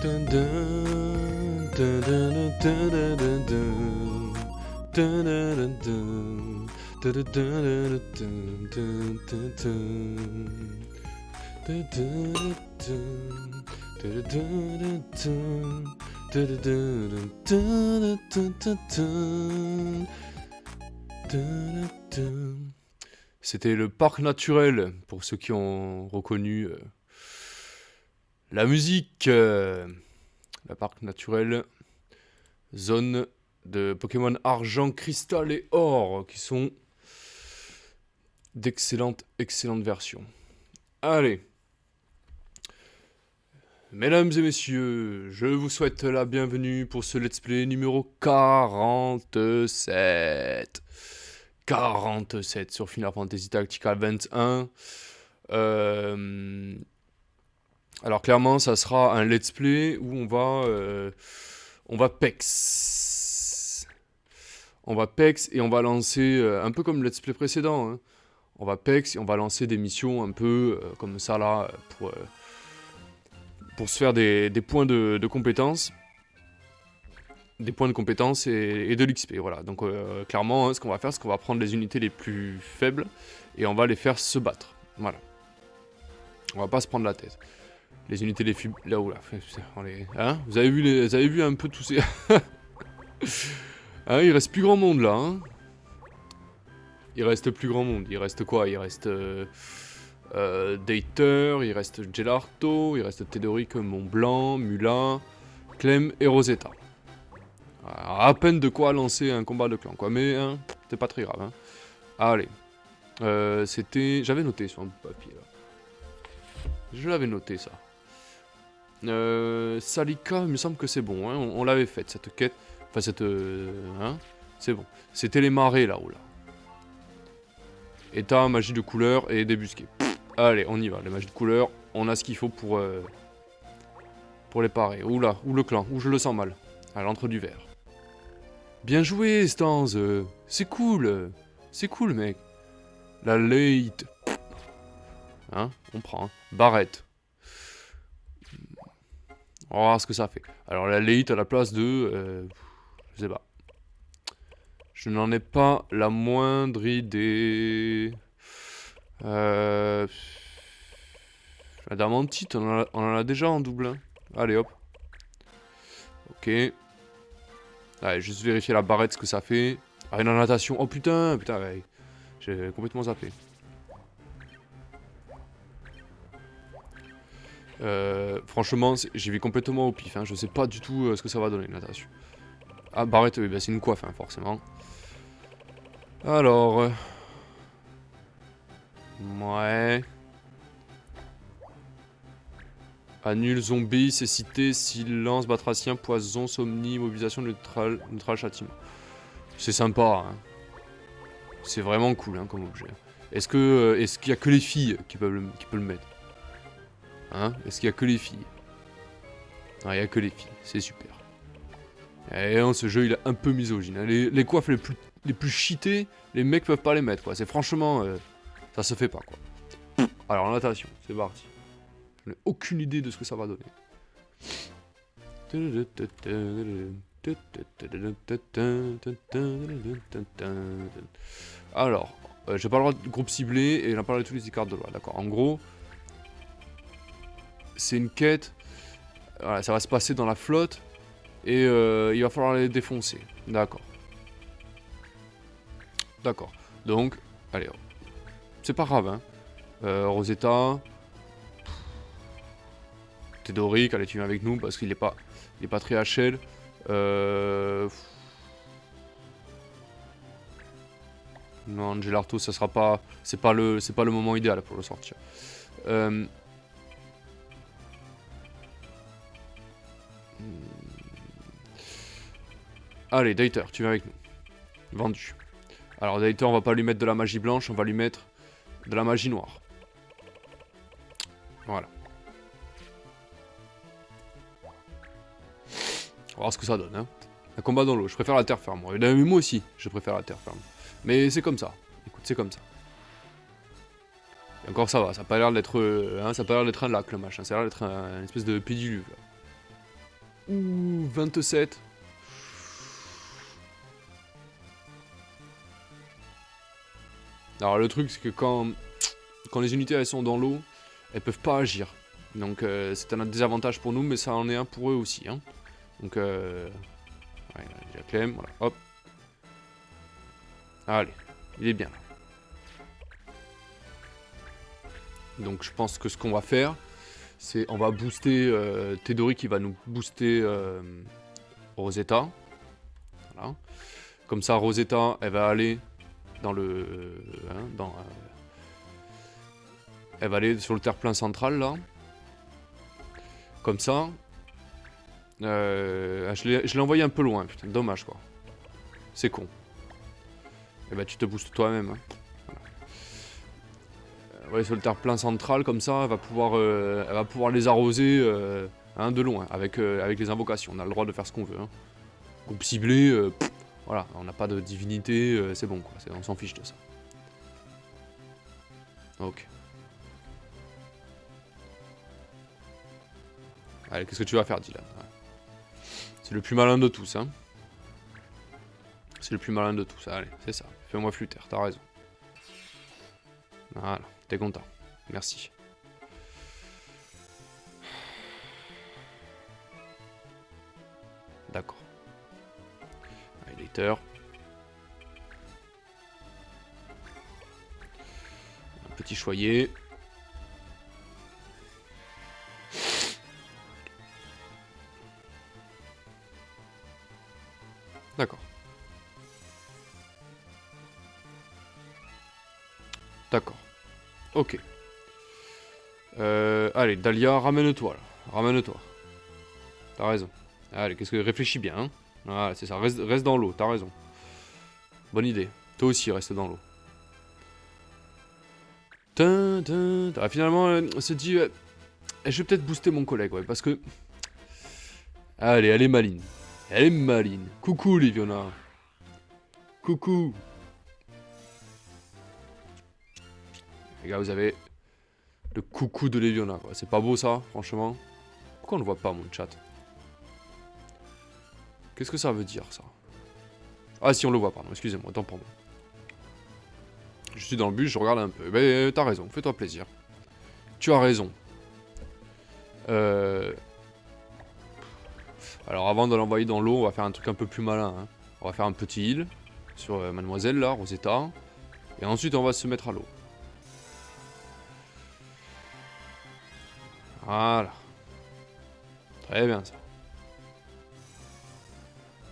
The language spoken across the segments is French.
Dun, dun, dun, dun, dun, dun, dun, dun. Dun, dun, dun, dun. Dun, dun, dun, dun, dun, dun. Dun, dun, dun. Dun, dun, dun. Dun, dun, dun, dun, dun, dun. Dun, dun. C'était le parc naturel, pour ceux qui ont reconnu la musique. Le parc naturel, zone de Pokémon Argent, Cristal et Or, qui sont d'excellentes versions. Allez. Mesdames et messieurs, je vous souhaite la bienvenue pour ce let's play numéro 47. 47 sur Final Fantasy Tactical 21. Alors clairement, ça sera un let's play où on va pex. On va pex et on va lancer, un peu comme le let's play précédent, hein. On va pex et on va lancer des missions un peu comme ça là, pour se faire des points de compétences. Des points de compétences et de l'XP, voilà. Donc clairement, hein, ce qu'on va faire, c'est qu'on va prendre les unités les plus faibles et on va les faire se battre. Voilà. On va pas se prendre la tête. Les unités les plus... Là où là, hein, vous avez vu un peu tous ces... Ah, il reste plus grand monde là, hein. Il reste plus grand monde. Il reste quoi? Il reste Dater, il reste Gelarto, il reste Théodoric, Montblanc, Mula, Clem et Rosetta. Alors, à peine de quoi lancer un combat de clan, quoi. Mais hein, c'est pas très grave. Hein. Allez. C'était... J'avais noté sur un papier, là. Je l'avais noté, ça. Salika, il me semble que c'est bon. Hein. On l'avait faite, cette quête. Enfin, cette... hein. C'est bon. C'était les marais, là-haut, là. État, magie de couleur et débusquer. Allez, on y va. Les magies de couleur, on a ce qu'il faut pour les parer. Oula, ou le clan, ou je le sens mal. À l'entre du verre. Bien joué, Stanz. C'est cool. C'est cool, mec. La late. Hein, on prend. Hein. Barrette. On va voir ce que ça fait. Alors, la late à la place de... je sais pas. Je n'en ai pas la moindre idée. La Damantite, on en a déjà en double. Hein. Allez, hop. Ok. Allez, juste vérifier la barrette, ce que ça fait. Ah, une natation. Oh putain, ouais. J'ai complètement zappé. Franchement, j'y vais complètement au pif. Hein. Je sais pas du tout ce que ça va donner, natation. Ah, barrette, oui, bah, c'est une coiffe, hein, forcément. Alors... ouais... Annule, zombie, cécité, silence, batracien, poison, somnie, mobilisation, neutral châtiment. C'est sympa, hein. C'est vraiment cool, hein, comme objet. Est-ce qu'il y a que les filles qui peuvent le mettre? Hein? Est-ce qu'il y a que les filles? Non, il y a que les filles, c'est super. Et non, ce jeu, il est un peu misogyne. Hein. Les coiffes les plus cheatées, les mecs peuvent pas les mettre, quoi. C'est franchement... ça se fait pas, quoi. Alors, natation, c'est parti. Je n'ai aucune idée de ce que ça va donner. Alors, j'ai pas le droit de groupe ciblé et j'en parle de tous les cartes de loi. D'accord, en gros, c'est une quête. Voilà, ça va se passer dans la flotte et il va falloir les défoncer. D'accord. D'accord. Donc, allez, c'est pas grave, hein. Rosetta. Théodoric, allez, tu viens avec nous parce qu'il est pas très HL. Non, Gelarto, ça sera pas. C'est pas le moment idéal pour le sortir. Allez, Dater, tu viens avec nous. Vendu. Alors, Dater, on va pas lui mettre de la magie blanche, on va lui mettre de la magie noire. Voilà. On va voir ce que ça donne, hein. Un combat dans l'eau, je préfère la terre ferme. Mais moi aussi, je préfère la terre ferme. Mais c'est comme ça. Écoute, c'est comme ça. Et encore ça va, ça a pas l'air d'être hein, ça a pas l'air d'être un lac le machin, ça a l'air d'être une espèce de pédiluve. Ouh, 27. Alors le truc c'est que quand les unités elles sont dans l'eau, elles peuvent pas agir. Donc c'est un désavantage pour nous, mais ça en est un pour eux aussi. Hein. Donc ouais, déjà Clem, voilà, hop. Allez, il est bien là. Donc je pense que ce qu'on va faire, c'est on va booster Tedori qui va nous booster Rosetta. Voilà. Comme ça Rosetta elle va aller dans le elle va aller sur le terre-plein central là. Comme ça. Je l'ai envoyé un peu loin, putain, dommage quoi. C'est con. Et bah tu te boostes toi-même. Hein. Voilà. Ouais, sur le terre-plein central, comme ça, elle va pouvoir les arroser de loin, avec les invocations. On a le droit de faire ce qu'on veut. Hein. Groupe ciblé, voilà, on n'a pas de divinité, c'est bon quoi, on s'en fiche de ça. Ok. Allez, qu'est-ce que tu vas faire, Dylan? Ouais. C'est le plus malin de tous, hein. C'est le plus malin de tous, allez, c'est ça. Fais-moi flûter, t'as raison. Voilà, t'es content. Merci. D'accord. Highlighter. Un petit choyer. D'accord. D'accord. Ok. Allez, Dahlia, ramène-toi là. Ramène-toi. T'as raison. Allez, qu'est-ce que... Réfléchis bien, hein. Voilà, c'est ça. Reste dans l'eau, t'as raison. Bonne idée. Toi aussi, reste dans l'eau. Ah, finalement, on se dit... je vais peut-être booster mon collègue, ouais, parce que... Allez, elle est maline. Elle est maline. Coucou, Liviona. Coucou. Les gars, vous avez... Le coucou de Liviona, quoi. C'est pas beau, ça, franchement. Pourquoi on ne voit pas, mon chat? Qu'est-ce que ça veut dire, ça? Ah, si, on le voit, pardon. Excusez-moi, autant pour moi. Je suis dans le bus, je regarde un peu. Mais t'as raison, fais-toi plaisir. Tu as raison. Alors, avant de l'envoyer dans l'eau, on va faire un truc un peu plus malin. Hein. On va faire un petit heal sur Mademoiselle, là, Rosetta. Et ensuite, on va se mettre à l'eau. Voilà. Très bien, ça.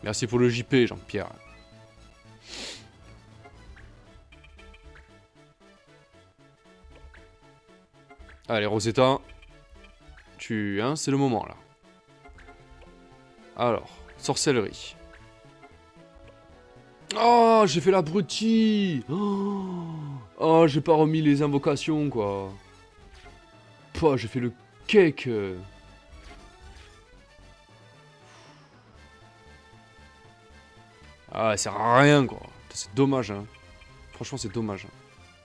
Merci pour le JP, Jean-Pierre. Allez, Rosetta. Hein, c'est le moment, là. Alors, sorcellerie. Oh, j'ai fait l'abruti. Oh, j'ai pas remis les invocations, quoi. Pouah, j'ai fait le cake. Ah, ça sert à rien, quoi. C'est dommage, hein. Franchement, c'est dommage. Hein.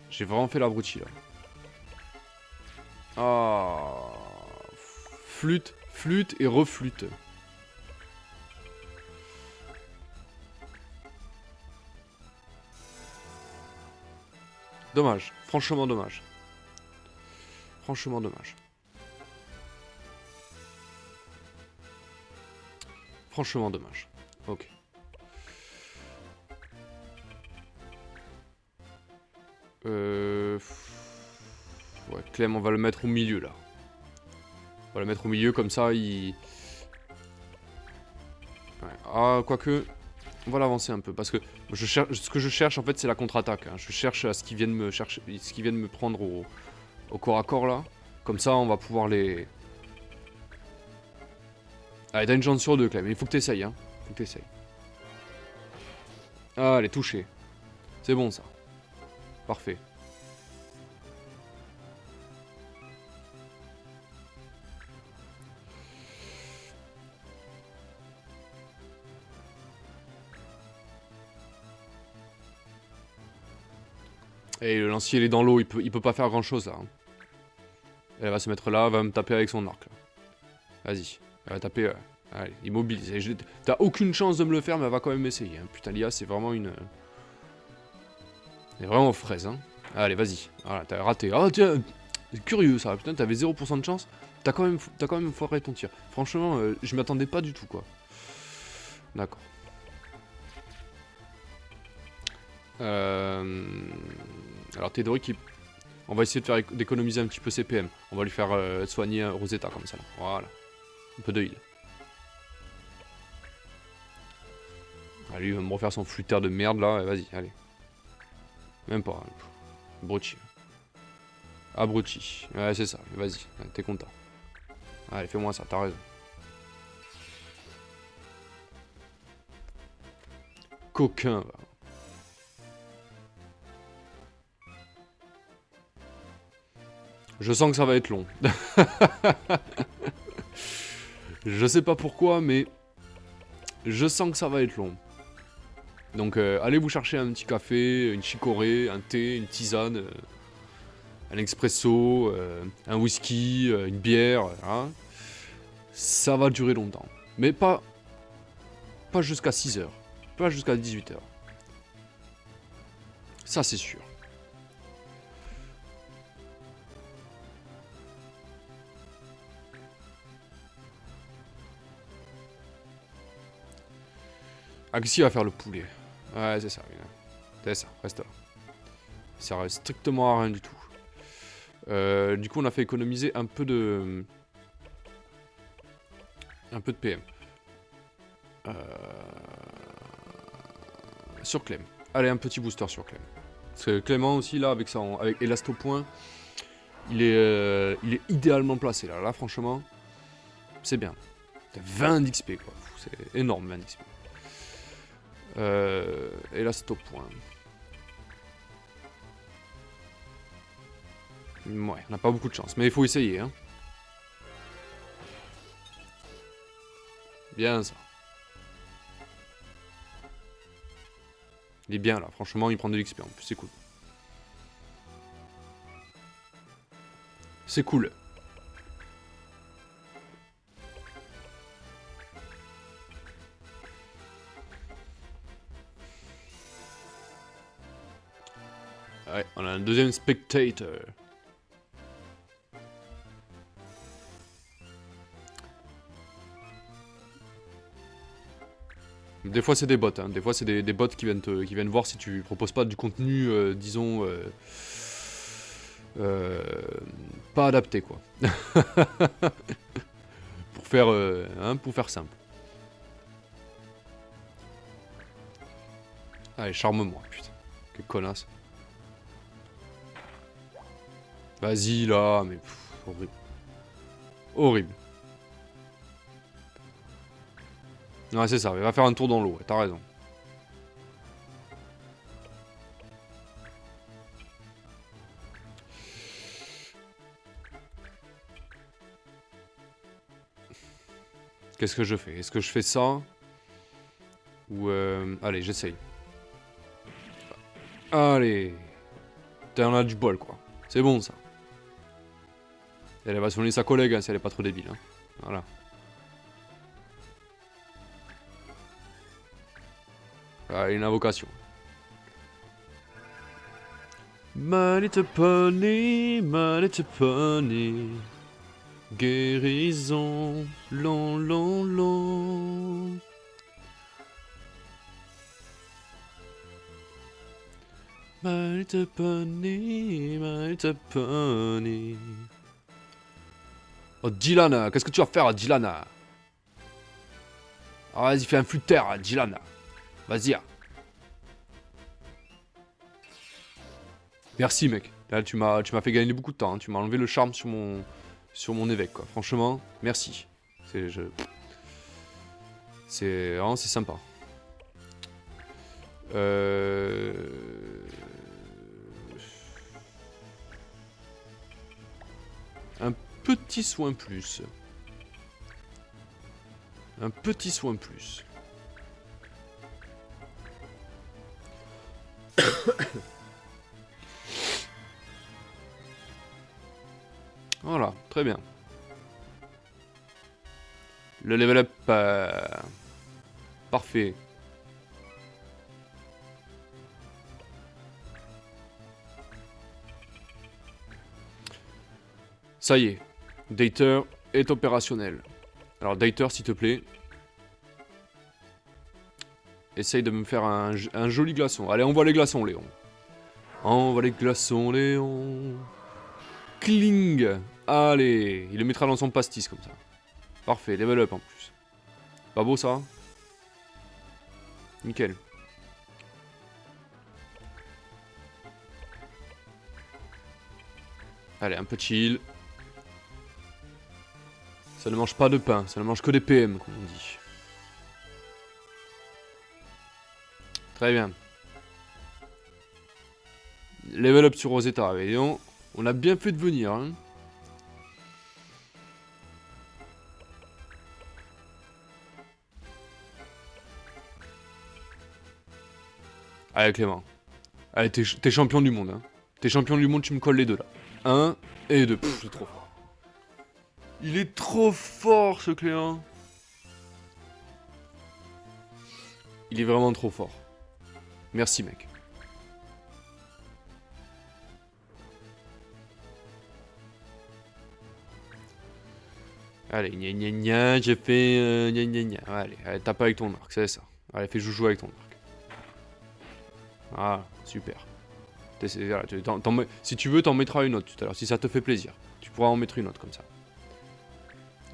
J'ai vraiment fait l'abruti, là. Ah. Flûte et reflûte. Dommage. Franchement dommage. Franchement dommage. Franchement dommage. Ok. Ouais, Clem, on va le mettre au milieu, là. On va le mettre au milieu, comme ça, il... Ouais. Ah, quoique... On va l'avancer un peu, parce que ce que je cherche, en fait, c'est la contre-attaque. Hein. Je cherche à ce qu'ils viennent me chercher... Ce qu'ils viennent me prendre au corps à corps, là. Comme ça, on va pouvoir les... Allez, t'as une chance sur deux, Clem. Il faut que t'essayes, hein. Faut que t'essayes. Ah, elle est touchée. C'est bon, ça. Parfait. Et le lancier, il est dans l'eau, il peut pas faire grand chose là. Hein. Elle va se mettre là, elle va me taper avec son arc. Vas-y, elle va taper Allez, immobilise. T'as aucune chance de me le faire, mais elle va quand même essayer. Hein. Putain, l'IA, c'est vraiment une... Elle est vraiment fraise, hein. Allez, vas-y. Voilà, t'as raté. Ah, tiens, c'est curieux, ça. Putain, t'avais 0% de chance. T'as quand même foiré ton tir. Franchement, je m'attendais pas du tout, quoi. D'accord. Alors, Théodoric, on va essayer de faire d'économiser un petit peu ses PM. On va lui faire soigner Rosetta, comme ça. Là. Voilà. Un peu de heal. Allez, il va me refaire son flûteur de merde, là. Vas-y, allez. Même pas. Abruti. Abruti. Ouais, c'est ça. Vas-y, t'es content. Allez, fais-moi ça, t'as raison. Coquin, va. Je sens que ça va être long. Je sais pas pourquoi, mais... Je sens que ça va être long. Donc, allez vous chercher un petit café, une chicorée, un thé, une tisane, un expresso, un whisky, une bière, hein. Ça va durer longtemps. Mais pas jusqu'à 6 heures. Pas jusqu'à 18 heures. Ça, c'est sûr. Axi va faire le poulet. Ouais, c'est ça. C'est ça, reste là. Ça sert strictement à rien du tout. Du coup, on a fait économiser un peu de PM. Sur Clem. Allez, un petit booster sur Clem. Parce que Clément aussi, là, avec Elastopoint, il est idéalement placé, là. Là, franchement, c'est bien. T'as 20 d'XP, quoi. C'est énorme, 20 d'XP. Elastopoint. Ouais, on n'a pas beaucoup de chance, mais il faut essayer, hein. Bien, ça. Il est bien, là. Franchement, il prend de l'XP, en plus, c'est cool. C'est cool. Ouais, on a un deuxième spectator. Des fois c'est des bots, hein. Des fois c'est des bots qui viennent voir si tu proposes pas du contenu, disons, pas adapté, quoi. Pour faire simple. Allez, charme-moi, putain. Quelle connasse. Vas-y, là, mais... horrible. Horrible. Ouais, c'est ça, il va faire un tour dans l'eau, ouais, t'as raison. Qu'est-ce que je fais? Est-ce que je fais ça? Ou allez, j'essaye. Allez. T'en as du bol, quoi. C'est bon, ça. Elle va soigner sa collègue, hein, si elle est pas trop débile. Hein. Voilà. Ah, une invocation. My little pony, my little pony. Guérison, long, long, long. My little pony, my little pony. Oh, Dylan, qu'est-ce que tu vas faire, Dylan? Ah, vas-y, fais un flûteur, Dylan. Vas-y. Merci, mec. Là, tu m'as fait gagner beaucoup de temps. Hein. Tu m'as enlevé le charme sur mon évêque, quoi. Franchement, merci. C'est vraiment, c'est sympa. Un petit soin plus. Un petit soin plus. Voilà, très bien. Le level up. Parfait. Ça y est. Dater est opérationnel. Alors Dater, s'il te plaît. Essaye de me faire un joli glaçon. Allez, envoie les glaçons, Léon. Envoie les glaçons, Léon. Kling. Allez, il le mettra dans son pastis comme ça. Parfait, level up en plus. Pas beau ça? Nickel. Allez, un peu chill. Ça ne mange pas de pain, ça ne mange que des PM, comme on dit. Très bien. Level up sur Rosetta, voyons. On a bien fait de venir, hein. Allez, Clément. Allez, t'es champion du monde, hein. T'es champion du monde, tu me colles les deux, là. 1 et 2. C'est trop fort. Il est trop fort, ce Clément. Il est vraiment trop fort. Merci, mec. Allez, gna gna gna, j'ai fait gna gna gna. Allez, tape avec ton arc, c'est ça. Allez, fais joujou avec ton arc. Ah, super. Voilà, si tu veux, t'en mettras une autre tout à l'heure, si ça te fait plaisir. Tu pourras en mettre une autre comme ça.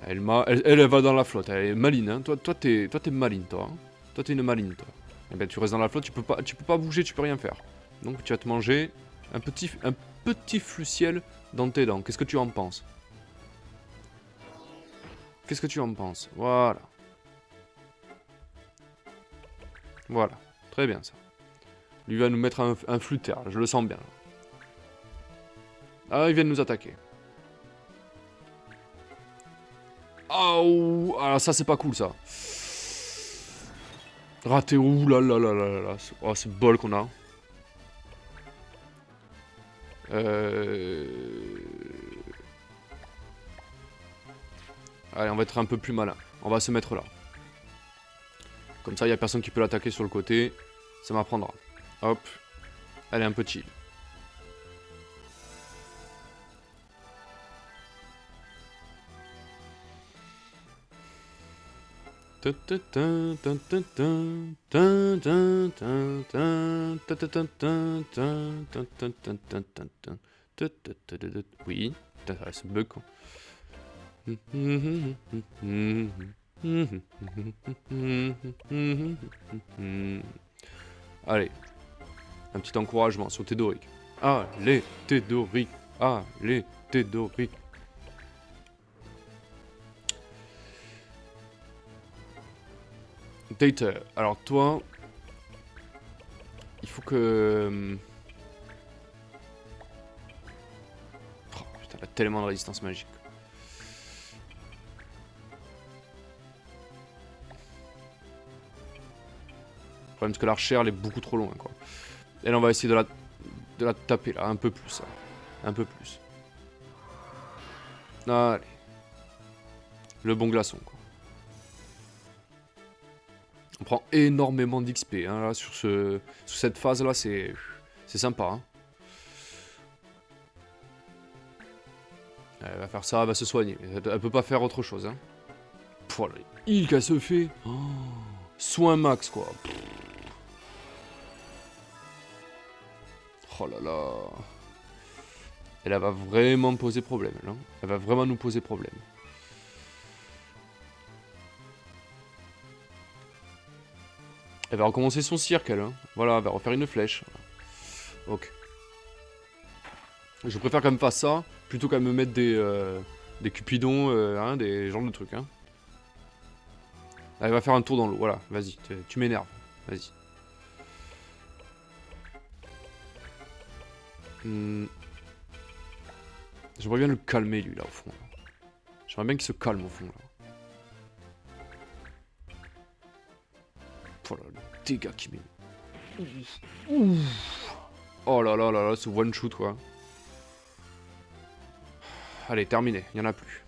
Elle va dans la flotte, elle est maline, hein. Toi, t'es maline, toi. Hein. Toi, t'es une maline, toi. Eh ben, tu restes dans la flotte, tu peux pas bouger, tu peux rien faire. Donc, tu vas te manger un petit fluciel dans tes dents. Qu'est-ce que tu en penses? Qu'est-ce que tu en penses? Voilà. Voilà. Très bien, ça. Lui va nous mettre un flûter, je le sens bien. Ah, ils viennent nous attaquer. Oh, alors ça, c'est pas cool, ça. Raté, ouh là là là là là. Oh, c'est bol qu'on a. Allez, on va être un peu plus malin. On va se mettre là. Comme ça, il n'y a personne qui peut l'attaquer sur le côté. Ça m'apprendra. Hop. Allez, un peu chill. Oui, c'est bug quoi. Allez, un petit encouragement sur Théodoric. Allez, Théodoric. Allez, Théodoric. Dater, alors toi, il faut que... Oh, putain, elle a tellement de résistance magique. Le problème c'est que l'archer elle est beaucoup trop loin quoi. Et là on va essayer de la taper là, un peu plus. Là. Un peu plus. Allez. Le bon glaçon quoi. On prend énormément d'XP hein, là, sur cette phase là, c'est sympa. Hein. Elle va faire ça, elle va se soigner. Elle peut pas faire autre chose. Hein. Voilà, il qu'elle se fait. Oh, soin max quoi. Oh là là. Elle va vraiment poser problème. Là. Elle va vraiment nous poser problème. Elle va recommencer son cirque, elle. Hein. Voilà, elle va refaire une flèche. Ok. Je préfère qu'elle me fasse ça, plutôt qu'elle me mette des cupidons, hein, des genres de trucs. Hein. Elle va faire un tour dans l'eau, voilà, vas-y, tu m'énerves. Vas-y. J'aimerais bien le calmer, lui, là, au fond. J'aimerais bien qu'il se calme, au fond, là. Oh là, le dégât qu'il met. Oh là là là là, ce one shoot quoi. Allez, terminé, il n'y en a plus.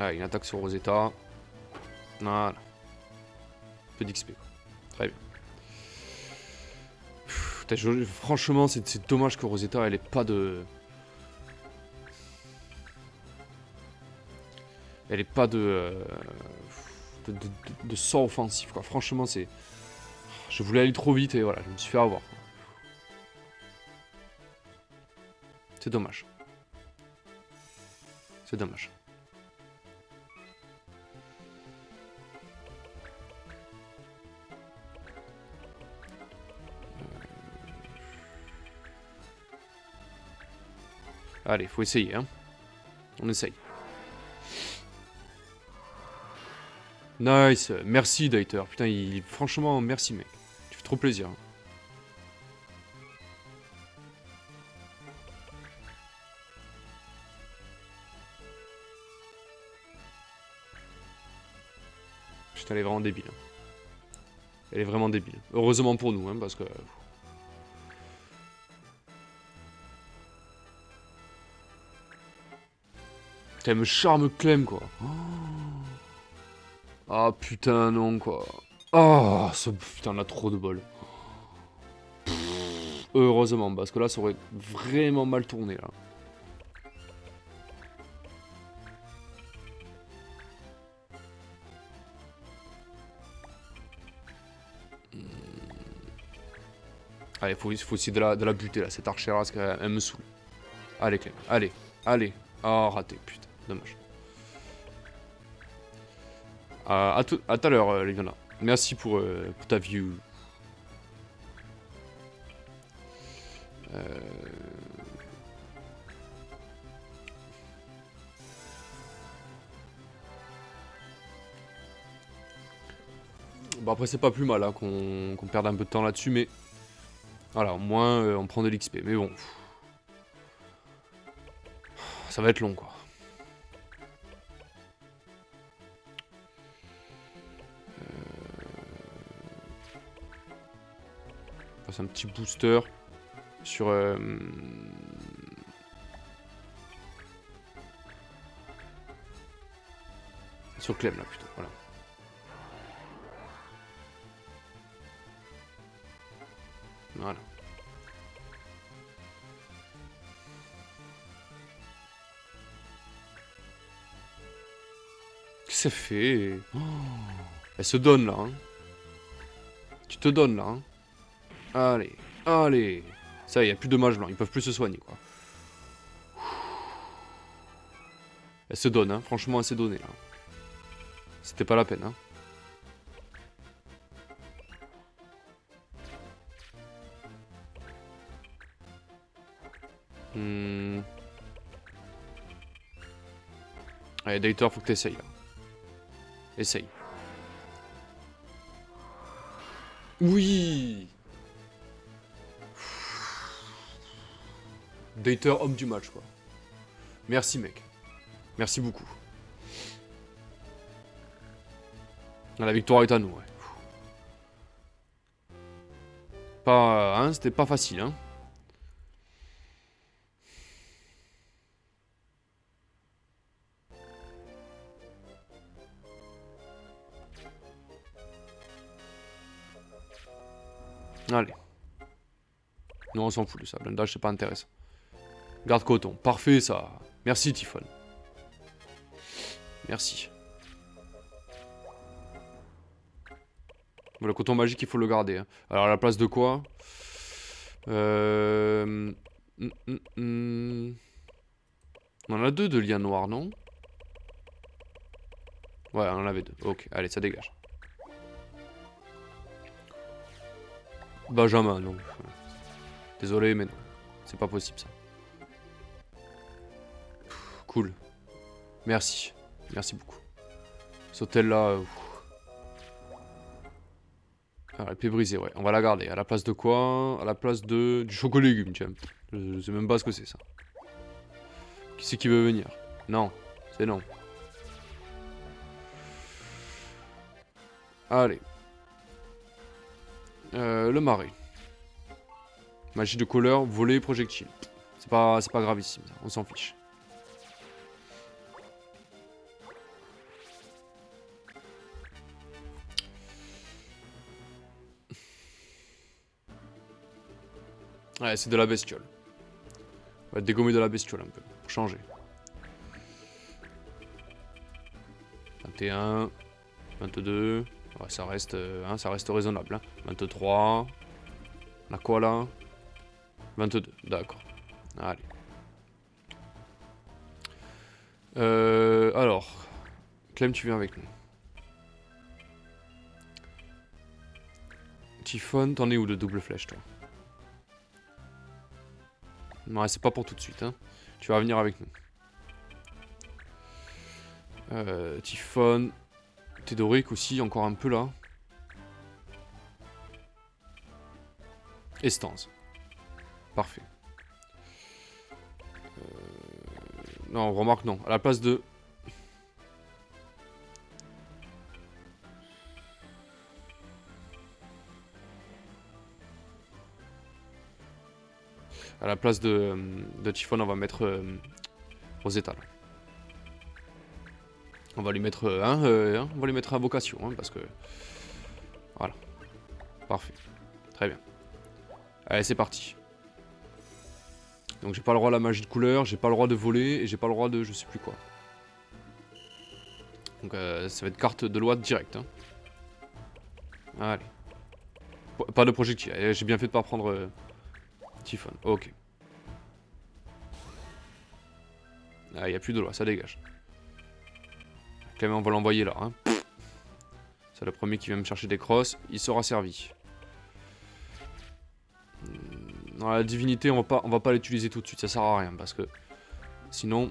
Ah, une attaque sur Rosetta. Voilà. Un peu d'XP, quoi. Très bien. Putain, franchement, c'est dommage que Rosetta, elle ait pas de... Elle ait pas de sort offensif, quoi. Franchement, c'est... Je voulais aller trop vite et voilà, je me suis fait avoir. C'est dommage. C'est dommage. Allez, faut essayer, hein. On essaye. Nice. Merci, Dater. Putain, franchement, merci, mec. Tu fais trop plaisir. Putain, elle est vraiment débile. Elle est vraiment débile. Heureusement pour nous, hein, parce que... Elle me charme Clem, quoi. Ah, putain, non, quoi. Ah, putain, on a trop de bol. Heureusement, parce que là, ça aurait vraiment mal tourné, là. Allez, faut essayer de la buter, là, cette archère, parce qu'elle me saoule. Allez, Clem, allez, allez. Oh, raté, putain, dommage. À tout à l'heure, Liviana. Merci pour ta view. Bon, après, c'est pas plus mal hein, qu'on perde un peu de temps là-dessus, mais... Voilà, au moins, on prend de l'XP. Mais bon... Ça va être long, quoi. On passe un petit booster sur... Sur Clem, là, plutôt. Voilà. Voilà. Qu'est-ce que ça fait? Oh, elle se donne, là. Hein. Tu te donnes, là. Hein. Allez, allez. Ça, il n'y a plus de mages blancs. Ils peuvent plus se soigner, quoi. Elle se donne, hein. Franchement, elle s'est donnée, là. C'était pas la peine, hein. Allez, Dater, faut que t'essayes, là. Essaye. Oui. Dater, homme du match, quoi. Merci, mec. Merci beaucoup. La victoire est à nous, ouais. Pas... Hein, c'était pas facile, hein. Allez. Non, on s'en fout de ça. Blindage, c'est pas intéressant. Garde coton. Parfait, ça. Merci, Typhon. Merci. Bon, le coton magique, il faut le garder. Hein. Alors, à la place de quoi On en a deux de liens noirs, non? Ouais, on en avait deux. Ok, allez, ça dégage. Benjamin, non. Désolé, mais non. C'est pas possible, ça. Cool. Merci. Merci beaucoup. Ce hôtel-là... Alors, épée brisée, ouais. On va la garder. À la place de quoi? À la place de... Du chocolat légume, tiens. Je sais même pas ce que c'est, ça. Qui c'est qui veut venir? Non. C'est non. Allez. Le marais. Magie de couleur, volet, projectile. C'est pas gravissime, ça. On s'en fiche. Ouais, c'est de la bestiole. On va dégommer de la bestiole un peu, pour changer. 21, 22, ouais, ça reste raisonnable. Hein. 23, on a quoi là? 22, d'accord. Allez. Alors, Clem, tu viens avec nous. Typhon, t'en es où de double flèche, toi? Non, c'est pas pour tout de suite, hein. Tu vas venir avec nous. Typhon. Thédoric aussi, encore un peu là. Estance. Parfait. Non, remarque non. À la place de... À la place de Typhon, on va mettre Rosetta. Là. On va lui mettre on va lui mettre invocation, hein, parce que... Voilà. Parfait. Très bien. Allez, c'est parti. Donc j'ai pas le droit à la magie de couleur, j'ai pas le droit de voler, et j'ai pas le droit de je sais plus quoi. Donc ça va être carte de loi directe. Hein. Allez. Pas de projectile. J'ai bien fait de pas prendre Typhon. Ok. Ah, y a plus de loi, ça dégage. Clément, on va l'envoyer là. Hein. C'est le premier qui vient me chercher des crosses. Il sera servi. Dans la divinité, on va pas l'utiliser tout de suite. Ça sert à rien parce que sinon,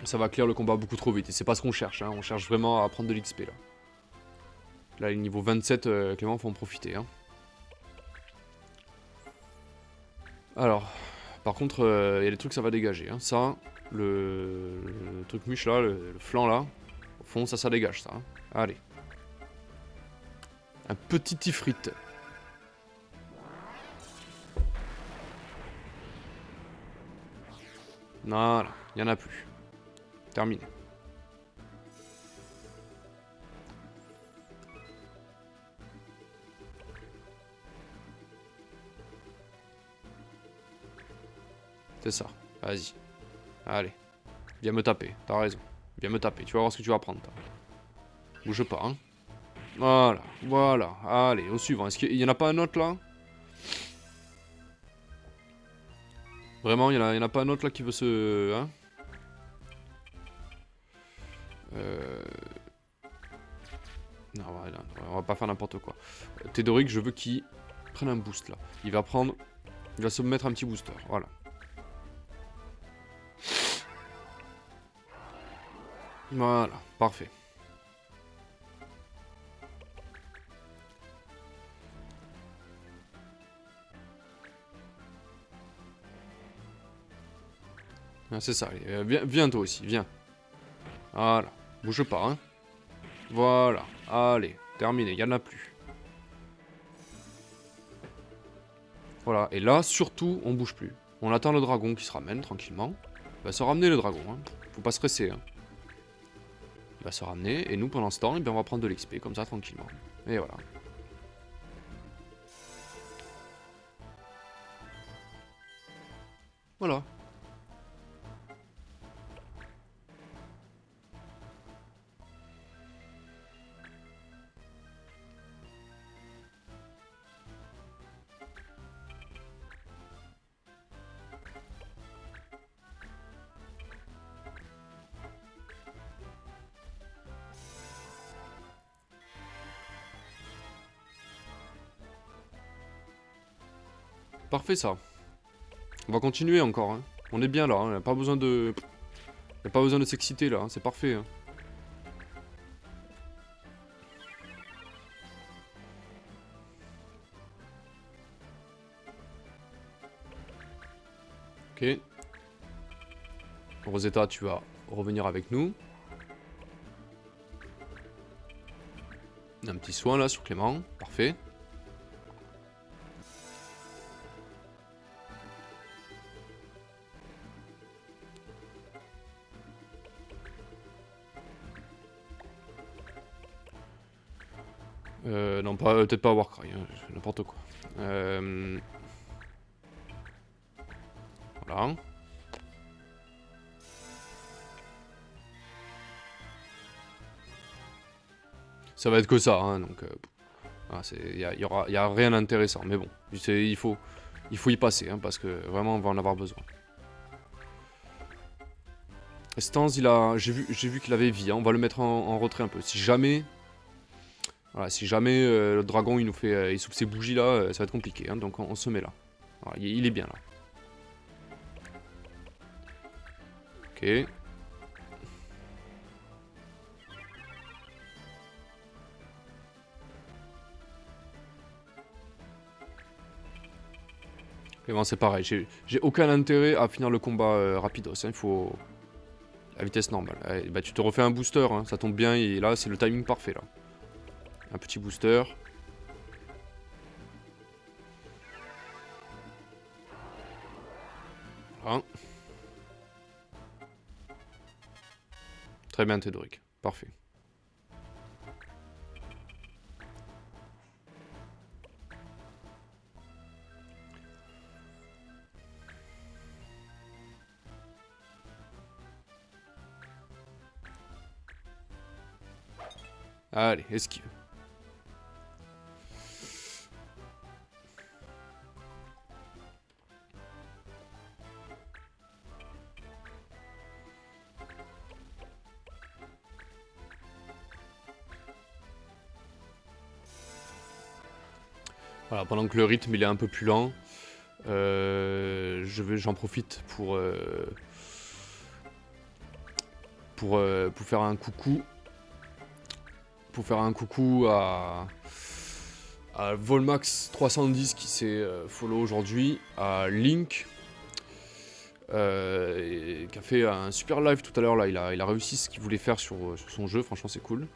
ça va clear le combat beaucoup trop vite. Et c'est pas ce qu'on cherche. Hein. On cherche vraiment à prendre de l'XP là. Là, le niveau 27, Clément, faut en profiter. Hein. Alors, par contre, il y a des trucs ça va dégager. Hein. Ça, le truc muche là, le flanc là, au fond, ça dégage ça. Hein. Allez. Un petit ifrit. Voilà, il n'y en a plus. Terminé. C'est ça. Vas-y. Allez. Viens me taper. T'as raison. Viens me taper. Tu vas voir ce que tu vas prendre. Toi. Bouge pas. Hein. Voilà. Voilà. Allez, au suivant. Est-ce qu'il y en a pas un autre là? Vraiment, il y en a pas un autre là qui veut se... Hein non, on va pas faire n'importe quoi. Thédoric, je veux qu'il prenne un boost là. Il va prendre... Il va se mettre un petit booster. Voilà. Voilà, parfait. Ah, c'est ça, viens toi aussi, viens. Voilà, bouge pas, hein. Voilà, allez, terminé, il n'y en a plus. Voilà, et là, surtout, on bouge plus. On attend le dragon qui se ramène tranquillement. Il va se ramener le dragon, hein. Faut pas stresser, hein. Il va se ramener, et nous, pendant ce temps, eh bien, on va prendre de l'XP, comme ça, tranquillement. Et voilà. Voilà. Parfait, ça. On va continuer encore, hein. On est bien là, hein. Il n'y a pas besoin de... Il n'y a pas besoin de s'exciter, là, hein. C'est parfait, hein. Ok. Rosetta, tu vas revenir avec nous. Un petit soin là sur Clément, parfait. Non, peut-être pas Warcry, hein, n'importe quoi. Voilà. Ça va être que ça, hein, donc... il y a rien d'intéressant, mais bon, il faut y passer, hein, parce que vraiment on va en avoir besoin. Stance, j'ai vu qu'il avait vie, hein, on va le mettre en retrait un peu. Si jamais, voilà, le dragon il nous fait, il souffle ses bougies là, ça va être compliqué, hein, donc on se met là. Voilà, il est bien là. Ok. Et bon, c'est pareil, j'ai aucun intérêt à finir le combat rapidos, hein, il faut la vitesse normale. Allez, bah tu te refais un booster, hein, ça tombe bien, et là c'est le timing parfait là. Un petit booster. Voilà. Très bien Théodoric, parfait. Allez, esquive. Voilà, pendant que le rythme il est un peu plus lent, j'en profite pour faire un coucou. Pour faire un coucou à Volmax 310 qui s'est follow aujourd'hui, à Link qui a fait un super live tout à l'heure là, il a réussi ce qu'il voulait faire sur son jeu, franchement c'est cool.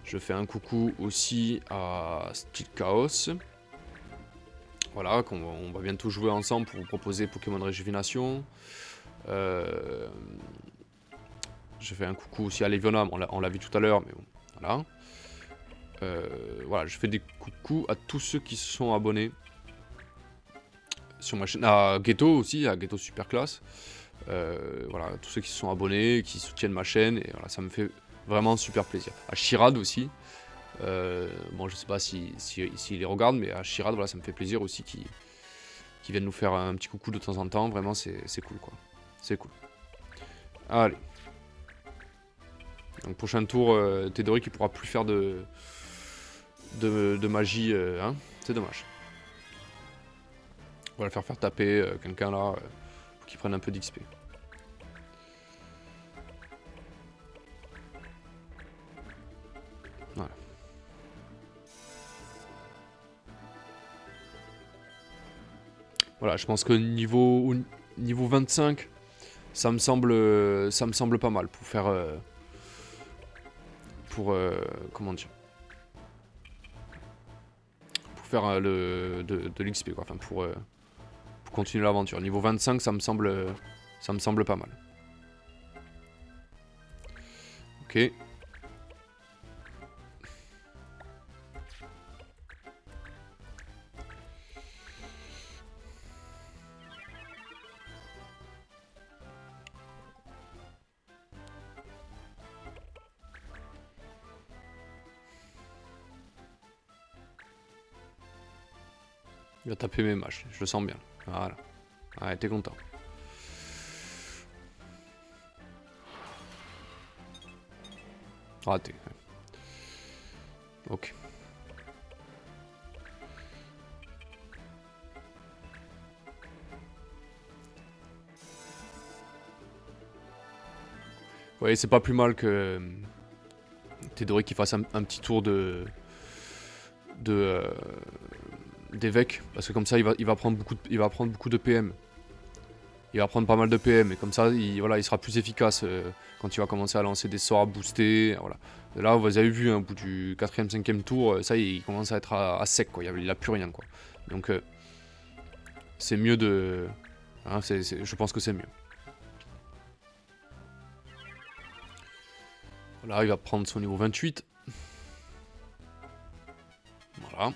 Je fais un coucou aussi à Steel Chaos. Voilà, on va bientôt jouer ensemble pour vous proposer Pokémon Réjuvénation. Je fais un coucou aussi à Leviona, on l'a vu tout à l'heure, mais bon, voilà. Voilà, je fais des coucous à tous ceux qui se sont abonnés sur ma chaîne. À Ghetto aussi, à Ghetto Superclass. Voilà, tous ceux qui se sont abonnés, qui soutiennent ma chaîne, et voilà, ça me fait vraiment super plaisir. À Chirad aussi. Bon, je sais pas s'il les regarde, mais à Chirad, voilà, ça me fait plaisir aussi qu'ils viennent nous faire un petit coucou de temps en temps. Vraiment, c'est cool, quoi. C'est cool. Allez. Donc, prochain tour, Théodoric, il pourra plus faire de magie, hein. C'est dommage. On va le faire taper quelqu'un là, pour qu'il prenne un peu d'XP. Voilà. Voilà, je pense que niveau 25, ça me semble pas mal pour faire... comment dire, pour faire de l'XP, quoi. Enfin, pour continuer l'aventure. Niveau 25, ça me semble pas mal. Ok. Il va taper mes matchs, je le sens bien. Voilà. Ouais, t'es content. Raté. Ok. Ouais, c'est pas plus mal que Théodoric qui fasse un petit tour d'évêque, parce que comme ça il va prendre beaucoup de PM. Il va prendre pas mal de PM, et comme ça voilà, il sera plus efficace quand il va commencer à lancer des sorts à booster. Voilà. Et là, vous avez vu, hein, au bout du 4ème, 5ème tour, ça il commence à être à sec, quoi. Il a plus rien, quoi. Donc c'est mieux de... Hein, je pense que c'est mieux. Voilà, il va prendre son niveau 28. Voilà.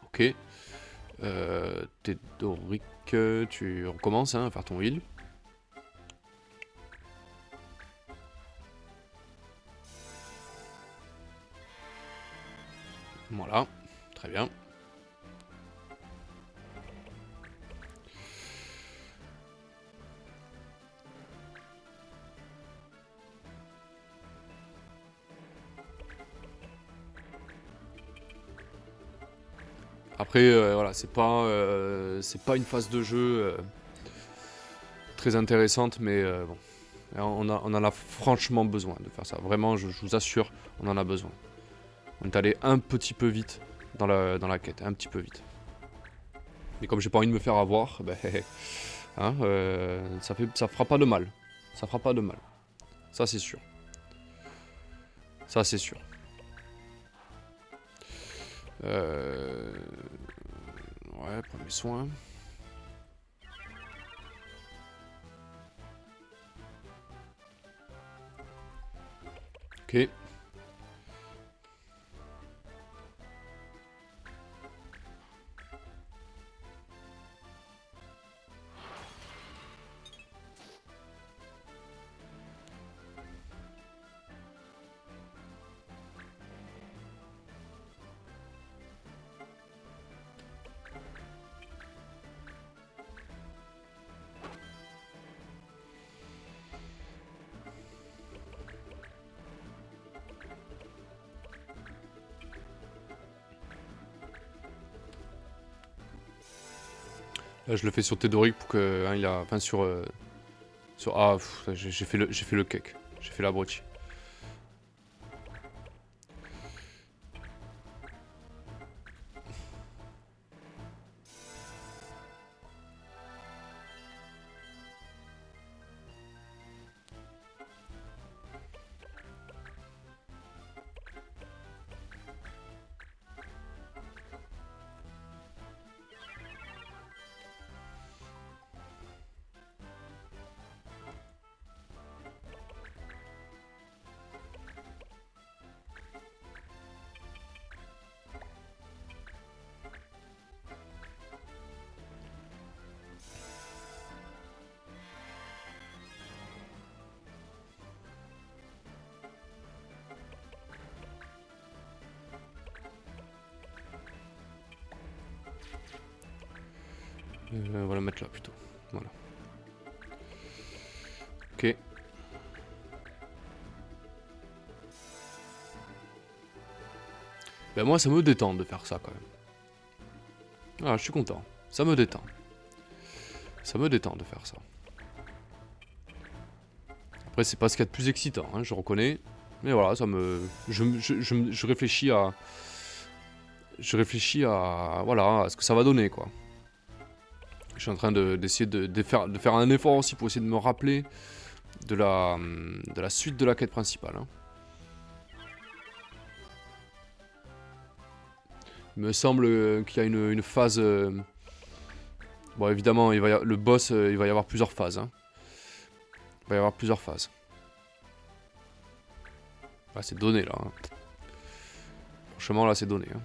Ok. Théodoric, tu recommences hein, à faire ton heal. Voilà, très bien. Après, voilà, c'est pas une phase de jeu très intéressante, mais bon, on en a franchement besoin de faire ça. Vraiment, je vous assure, on en a besoin. On est allé un petit peu vite dans la quête, un petit peu vite. Mais comme j'ai pas envie de me faire avoir, ben, hein, ça fera pas de mal. Ça fera pas de mal. Ça c'est sûr. Ça c'est sûr. Ouais, premier soin. Ok. Là, je le fais sur Théodoric pour que hein, il a, enfin sur ah, j'ai fait le cake, j'ai fait l'abruti. On va la mettre là plutôt. Voilà. Ok. Ben moi ça me détend de faire ça quand même. Ah je suis content. Ça me détend. Ça me détend de faire ça. Après c'est pas ce qu'il y a de plus excitant, hein, je reconnais. Mais voilà, ça me. Je réfléchis à. Je réfléchis à. Voilà, à ce que ça va donner quoi. Je suis en train d'essayer de faire un effort aussi pour essayer de me rappeler de la suite de la quête principale. Hein. Il me semble qu'il y a une phase. Bon, évidemment, le boss, il va y avoir plusieurs phases. Hein. Il va y avoir plusieurs phases. Ah, c'est donné là. Hein. Franchement, là, c'est donné. Hein.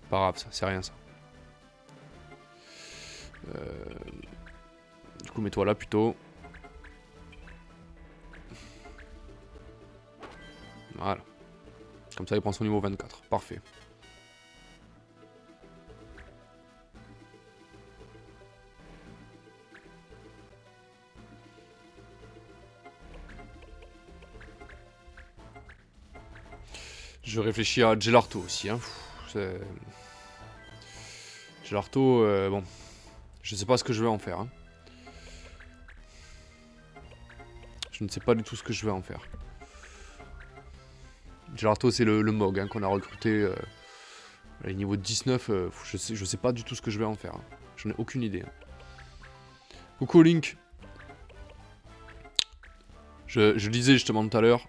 Pas grave, ça, c'est rien ça. Du coup, mets-toi là plutôt. Voilà. Comme ça, il prend son niveau 24. Parfait. Je réfléchis à Gelarto aussi. Hein. Gelarto, bon. Je sais pas ce que je vais en faire. Hein. Je ne sais pas du tout ce que je vais en faire. Gelarto, c'est le Mog hein, qu'on a recruté. Les niveaux 19, je sais pas du tout ce que je vais en faire. Hein. J'en ai aucune idée. Hein. Coucou Link. Je disais justement tout à l'heure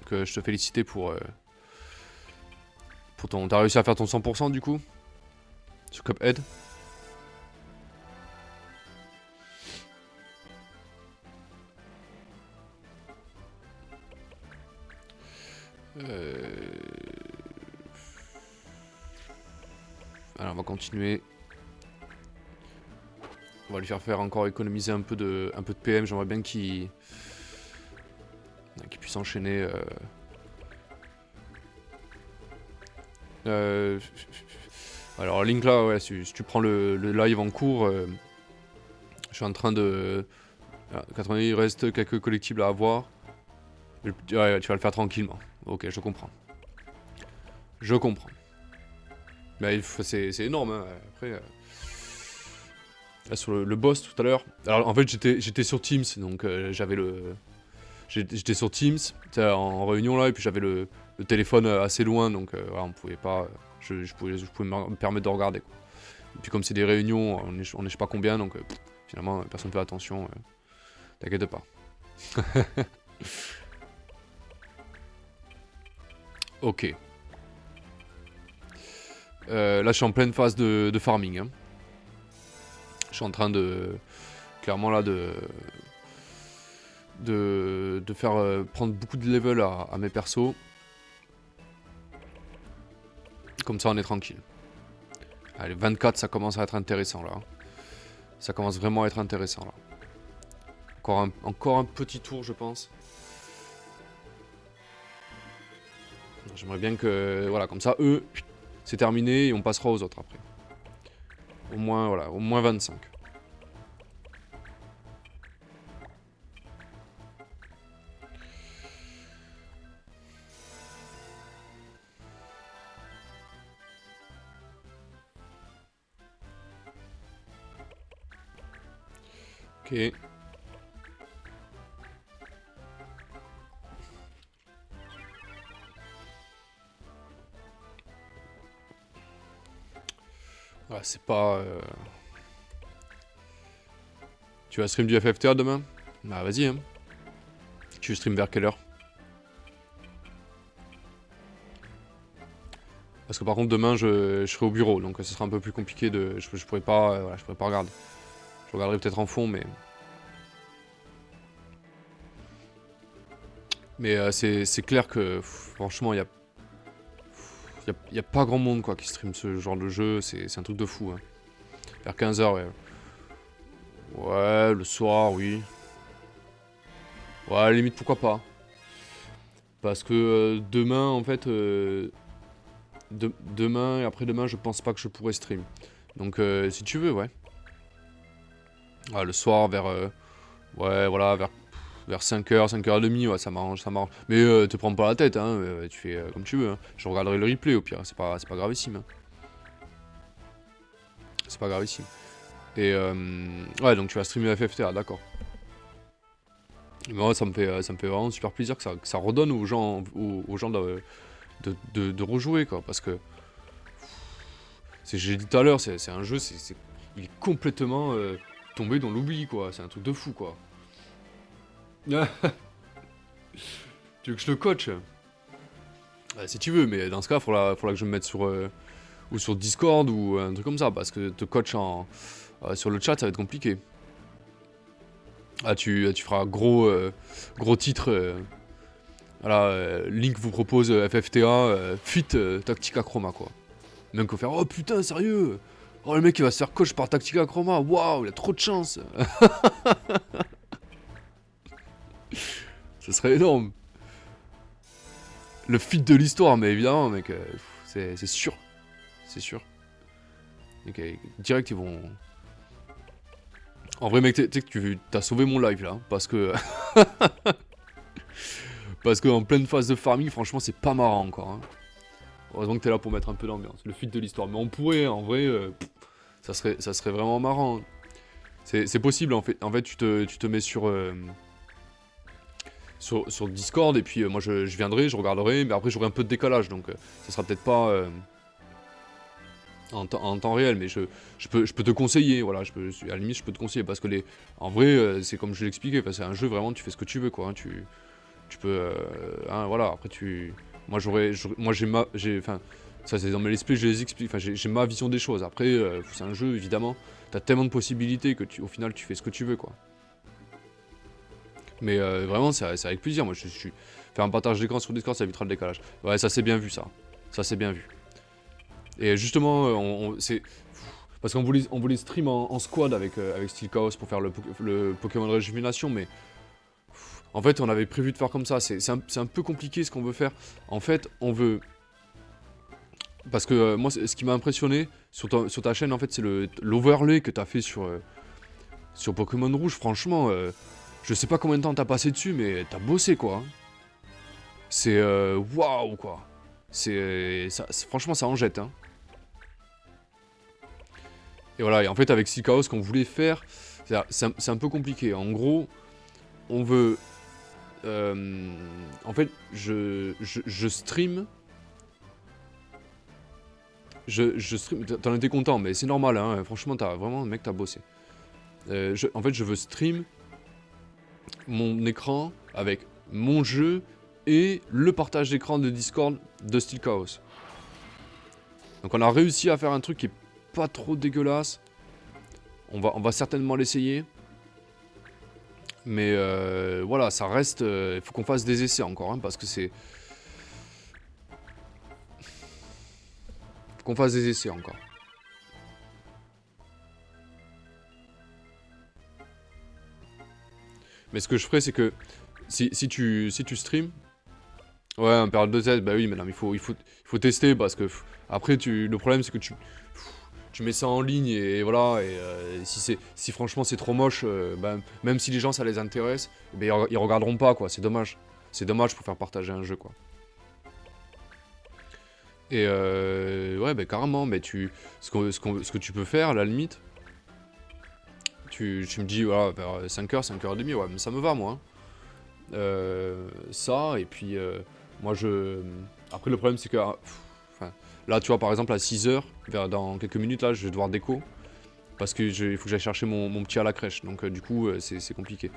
que je te félicitais pour ton... T'as réussi à faire ton 100% du coup sur Cuphead. Alors, on va continuer. On va lui faire encore économiser un peu de PM. J'aimerais bien qu'il puisse enchaîner. Alors Link là, ouais, si tu prends le live en cours, je suis en train de... 90, il reste quelques collectibles à avoir. Ouais, tu vas le faire tranquillement. Ok, je comprends. Je comprends. Mais c'est énorme, hein. Après... Là, sur le boss tout à l'heure. Alors en fait j'étais sur Teams, donc j'avais le... J'étais sur Teams, en réunion là, et puis j'avais le téléphone assez loin, donc voilà, on pouvait pas... Je pouvais me permettre de regarder, quoi. Et puis comme c'est des réunions, on est je sais pas combien, donc finalement personne ne fait attention. T'inquiète pas. Ok. Là je suis en pleine phase de farming. Hein. Je suis en train de... Clairement là de faire prendre beaucoup de level à mes persos. Comme ça on est tranquille. Allez, 24 ça commence à être intéressant là. Ça commence vraiment à être intéressant là. Encore un petit tour je pense. J'aimerais bien que... Voilà, comme ça eux, c'est terminé et on passera aux autres après. Au moins, voilà, au moins 25. Ok. Voilà, c'est pas... Tu vas stream du FFTA demain? Bah vas-y, hein. Tu stream vers quelle heure? Parce que par contre demain je serai au bureau, donc ce sera un peu plus compliqué de... Je pourrais pas... voilà, je pourrais pas regarder. Je regarderai peut-être en fond, mais... Mais c'est clair que, franchement, il y a pas grand monde quoi, qui stream ce genre de jeu, c'est un truc de fou. Hein. Vers 15h, ouais. Ouais, le soir, oui. Ouais, à la limite, pourquoi pas. Parce que demain, en fait, demain et après-demain, je pense pas que je pourrais stream. Donc, si tu veux, ouais. Ouais, le soir, vers... ouais, voilà, vers 5h, 5h30, ouais, ça m'arrange, ça m'arrange. Mais te prends pas la tête, hein, tu fais comme tu veux. Hein. Je regarderai le replay au pire, c'est pas gravissime. Hein. C'est pas gravissime. Et ouais, donc tu vas streamer FFTA, d'accord. Moi, ça me fait vraiment super plaisir que ça redonne aux gens, de rejouer, quoi. Parce que, j'ai dit tout à l'heure, c'est un jeu, il est complètement tombé dans l'oubli, quoi. C'est un truc de fou, quoi. Tu veux que je te coach? Si tu veux, mais dans ce cas, faudra que je me mette sur, ou sur Discord ou un truc comme ça, parce que te coach sur le chat, ça va être compliqué. Ah, tu feras gros titre. Voilà, Link vous propose FFTA, fit Tactica Chroma, quoi. Le mec va faire, oh putain, sérieux? Oh, le mec il va se faire coach par Tactica Chroma, waouh, il a trop de chance. Ce serait énorme. Le fit de l'histoire, mais évidemment, mec, c'est sûr. C'est sûr. Ok, direct, ils vont... En vrai, mec, tu sais que tu as sauvé mon live, là, parce que... parce qu'en pleine phase de farming, franchement, c'est pas marrant, encore. Hein. Heureusement que t'es là pour mettre un peu d'ambiance. Le fit de l'histoire. Mais on pourrait, en vrai, ça serait vraiment marrant. Hein. C'est possible, en fait. En fait, tu te mets sur Discord, et puis moi, je viendrai, je regarderai, mais après, j'aurai un peu de décalage, donc ça sera peut-être pas... en temps réel, mais je peux te conseiller, voilà, à la limite je peux te conseiller, parce que en vrai, c'est comme je l'ai expliqué, c'est un jeu vraiment, tu fais ce que tu veux, quoi, hein, tu peux, hein, voilà, après moi enfin, ça c'est dans mes esprits, je les explique, enfin j'ai ma vision des choses, après c'est un jeu, évidemment, t'as tellement de possibilités que au final tu fais ce que tu veux, quoi. Mais vraiment, c'est avec plaisir, moi je faire un partage d'écran sur Discord, ça évitera le décalage. Ouais, ça c'est bien vu, ça c'est bien vu. Et justement, c'est... Parce on voulait stream en squad avec Steel Chaos pour faire le Pokémon de Réjuvénation, mais... En fait, on avait prévu de faire comme ça. C'est un peu compliqué ce qu'on veut faire. En fait, on veut... Parce que moi, ce qui m'a impressionné sur ta chaîne, en fait, c'est l'overlay que t'as fait sur Pokémon Rouge. Franchement, je sais pas combien de temps t'as passé dessus, mais t'as bossé, quoi. C'est... Waouh, quoi. Franchement, ça en jette, hein. Et voilà, et en fait, avec Steel Chaos, ce qu'on voulait faire, c'est un peu compliqué. En gros, on veut... en fait, je stream... Je stream... T'en étais content, mais c'est normal, hein. Franchement, vraiment, mec, t'as bossé. En fait, je veux stream mon écran avec mon jeu et le partage d'écran de Discord de Steel Chaos. Donc on a réussi à faire un truc qui est pas trop dégueulasse. On va certainement l'essayer. Mais voilà, ça reste... Il faut qu'on fasse des essais encore, hein, parce que c'est... Faut qu'on fasse des essais encore. Mais ce que je ferai, c'est que si tu stream, ouais, en période de test, bah oui, mais non, il faut tester parce que après, le problème, c'est que tu mets ça en ligne et voilà, et si franchement c'est trop moche, bah, même si les gens ça les intéresse, bah, ils regarderont pas, quoi, c'est dommage. C'est dommage pour faire partager un jeu, quoi. Et ouais, bah carrément, mais ce que tu peux faire, à la limite, tu me dis, voilà, vers 5h, 5h30, ouais, mais ça me va, moi. Ça, et puis, moi, Après, le problème, c'est que... là, tu vois, par exemple, à 6h, dans quelques minutes, là, je vais devoir déco. Parce que il faut que j'aille chercher mon petit à la crèche. Donc, du coup, c'est compliqué.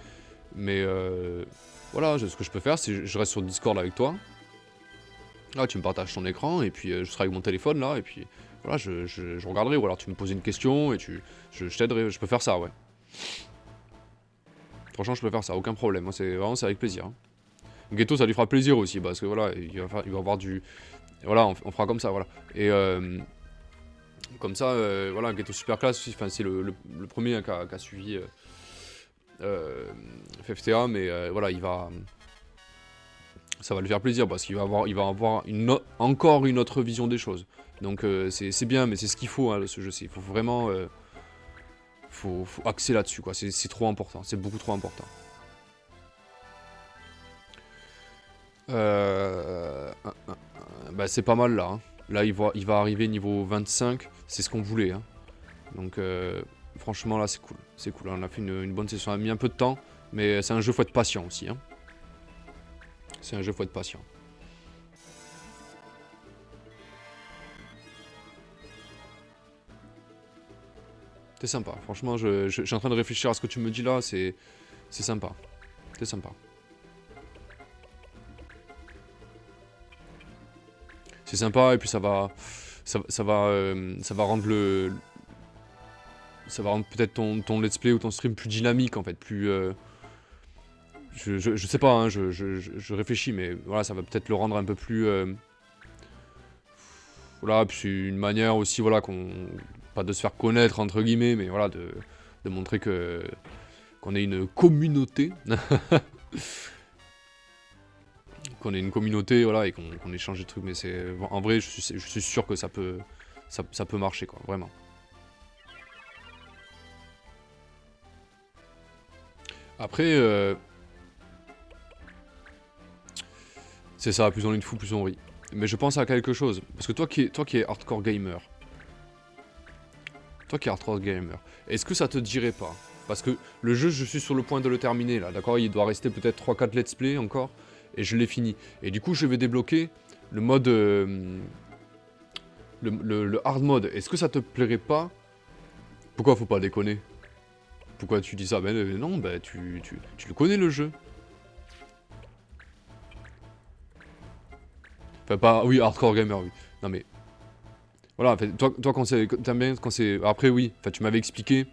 Mais, voilà, ce que je peux faire, c'est je reste sur Discord avec toi. Là, tu me partages ton écran, et puis je serai avec mon téléphone, là, et puis... Voilà, je regarderai, ou alors tu me poses une question, et je t'aiderai. Je peux faire ça, ouais. Franchement, je peux faire ça, aucun problème. Moi, c'est avec plaisir. Hein. Ghetto, ça lui fera plaisir aussi, parce que voilà, il va avoir du... Voilà, on fera comme ça, voilà. Et comme ça, voilà, Ghetto Superclass, c'est le premier hein, qui a suivi FFTA, mais voilà, ça va lui faire plaisir, parce qu'il va avoir encore une autre vision des choses. Donc c'est bien, mais c'est ce qu'il faut, hein, ce jeu-ci. Il faut vraiment... faut axer là-dessus, quoi. C'est trop important, c'est beaucoup trop important. Bah c'est pas mal là. Hein. Là il va arriver niveau 25, c'est ce qu'on voulait. Hein. Donc franchement là c'est cool. C'est cool, on a fait une bonne session, on a mis un peu de temps, mais c'est un jeu faut être patient aussi. Hein. C'est un jeu faut être patient. C'est sympa, franchement je suis en train de réfléchir à ce que tu me dis là, c'est sympa. C'est sympa. C'est sympa et puis ça va rendre ça va rendre peut-être ton let's play ou ton stream plus dynamique en fait, plus je sais pas, hein, je réfléchis, mais voilà, ça va peut-être le rendre un peu plus voilà, puis c'est une manière aussi, voilà, pas de se faire connaître entre guillemets, mais voilà, de montrer qu'on est une communauté. Qu'on ait une communauté, voilà, et qu'on échange des trucs, mais c'est... En vrai, je suis sûr que ça peut marcher, quoi, vraiment. Après, c'est ça, plus on est de fou, plus on rit. Mais je pense à quelque chose, parce que toi qui es hardcore gamer, est-ce que ça te dirait pas? Parce que le jeu, je suis sur le point de le terminer, là, d'accord? Il doit rester peut-être 3-4 let's play encore, et je l'ai fini. Et du coup, je vais débloquer le mode... le hard mode. Est-ce que ça te plairait pas? Pourquoi faut pas déconner? Pourquoi tu dis ça? Ben non, ben tu le connais le jeu. Enfin pas... Oui, hardcore gamer, oui. Non mais... Voilà, en fait, toi quand c'est... T'aimes bien quand c'est... Après oui, enfin tu m'avais expliqué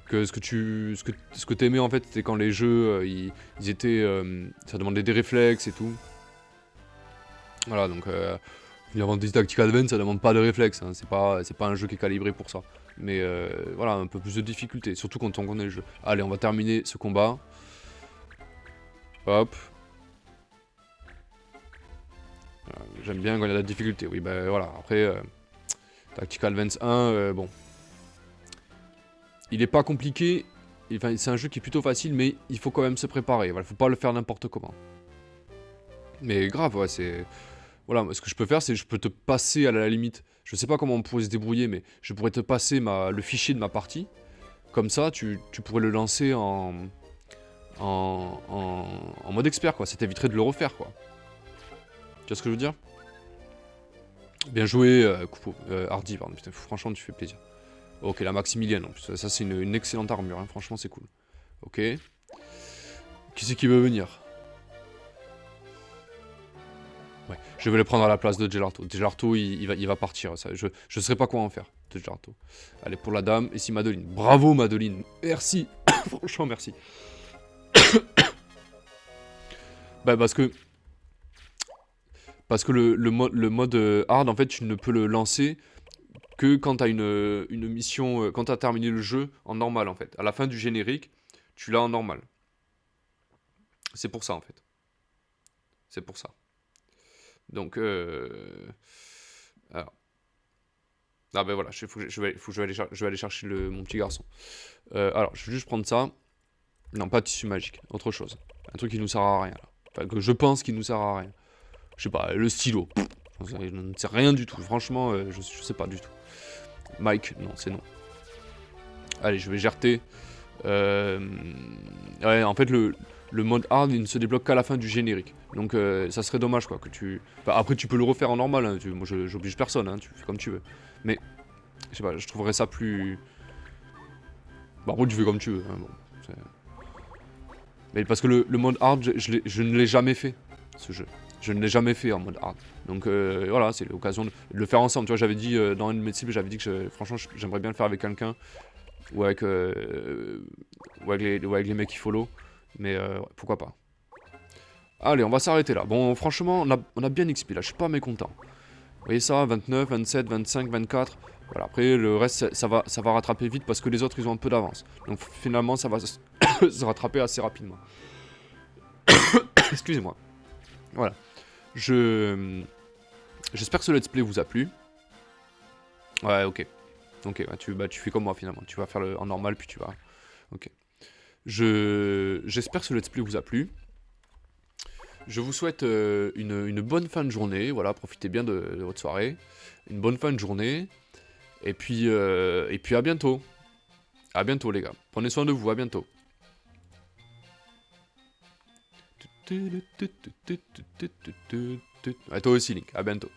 que ce que t'aimais en fait, c'était quand les jeux, ils étaient... ça demandait des réflexes et tout. Voilà, donc Final Fantasy Tactical Advance, ça demande pas de réflexe, hein. C'est pas un jeu qui est calibré pour ça. Mais voilà, un peu plus de difficulté, surtout quand on connaît le jeu. Allez, on va terminer ce combat. Hop. J'aime bien quand il y a de la difficulté, oui, bah voilà. Après, Tactical Advance 1, bon. Il est pas compliqué, enfin, c'est un jeu qui est plutôt facile, mais il faut quand même se préparer. Voilà, faut pas le faire n'importe comment. Mais grave, ouais, c'est... Voilà, ce que je peux faire, c'est que je peux te passer à la limite. Je sais pas comment on pourrait se débrouiller, mais je pourrais te passer le fichier de ma partie. Comme ça, tu pourrais le lancer en mode expert, quoi. Ça t'éviterait de le refaire, quoi. Tu vois ce que je veux dire? Bien joué, Hardy, pardon. Putain, franchement, tu fais plaisir. Ok, la Maximilienne, en plus. Ça, c'est une excellente armure, hein. Franchement, c'est cool. Ok. Qui c'est qui veut venir? Ouais, je vais le prendre à la place de Gelato. Gelato, il va partir. Ça. Je ne sais pas quoi en faire de Gelato. Allez, pour la dame. Ici, Madeline. Bravo, Madeline. Merci. Franchement, merci. Bah, parce que le mode hard, en fait, tu ne peux le lancer que quand tu as une mission, quand tu as terminé le jeu en normal, en fait. À la fin du générique, tu l'as en normal. C'est pour ça, en fait. C'est pour ça. Donc, alors. Ah ben voilà, faut que je vais aller chercher mon petit garçon. Alors, je vais juste prendre ça. Non, pas tissu magique, autre chose. Un truc qui nous sert à rien, là. Enfin, que je pense qu'il nous sert à rien. Je sais pas, le stylo. Je ne sais rien du tout. Franchement, je sais pas du tout. Mike, non, c'est non. Allez, je vais GRT. Ouais, en fait, le mode hard, il ne se débloque qu'à la fin du générique. Donc, ça serait dommage, quoi, que tu... Enfin, après, tu peux le refaire en normal, hein. Moi, j'oblige personne, hein. Tu fais comme tu veux. Mais, je sais pas, je trouverais ça plus... Bah, après, tu fais comme tu veux, hein, bon. Mais parce que le mode hard, je ne l'ai jamais fait, ce jeu. Je ne l'ai jamais fait en mode hard. Donc voilà, c'est l'occasion de le faire ensemble. Tu vois, j'avais dit dans une de mes cibles, j'avais dit que franchement, j'aimerais bien le faire avec quelqu'un ou avec les mecs qui follow. Mais ouais, pourquoi pas. Allez, on va s'arrêter là. Bon, franchement, on a bien XP là, je suis pas mécontent. Vous voyez ça, 29, 27, 25, 24. Voilà, après le reste, ça va rattraper vite parce que les autres, ils ont un peu d'avance. Donc finalement, ça va se rattraper assez rapidement. Excusez-moi. Voilà. J'espère que ce let's play vous a plu. Ouais, ok. Ok, tu fais comme moi finalement. Tu vas faire en normal, puis tu vas... Ok. J'espère que ce let's play vous a plu. Je vous souhaite une bonne fin de journée. Voilà, profitez bien de votre soirée. Une bonne fin de journée. Et puis à bientôt. À bientôt les gars. Prenez soin de vous, à bientôt. À toi aussi Link, à bientôt.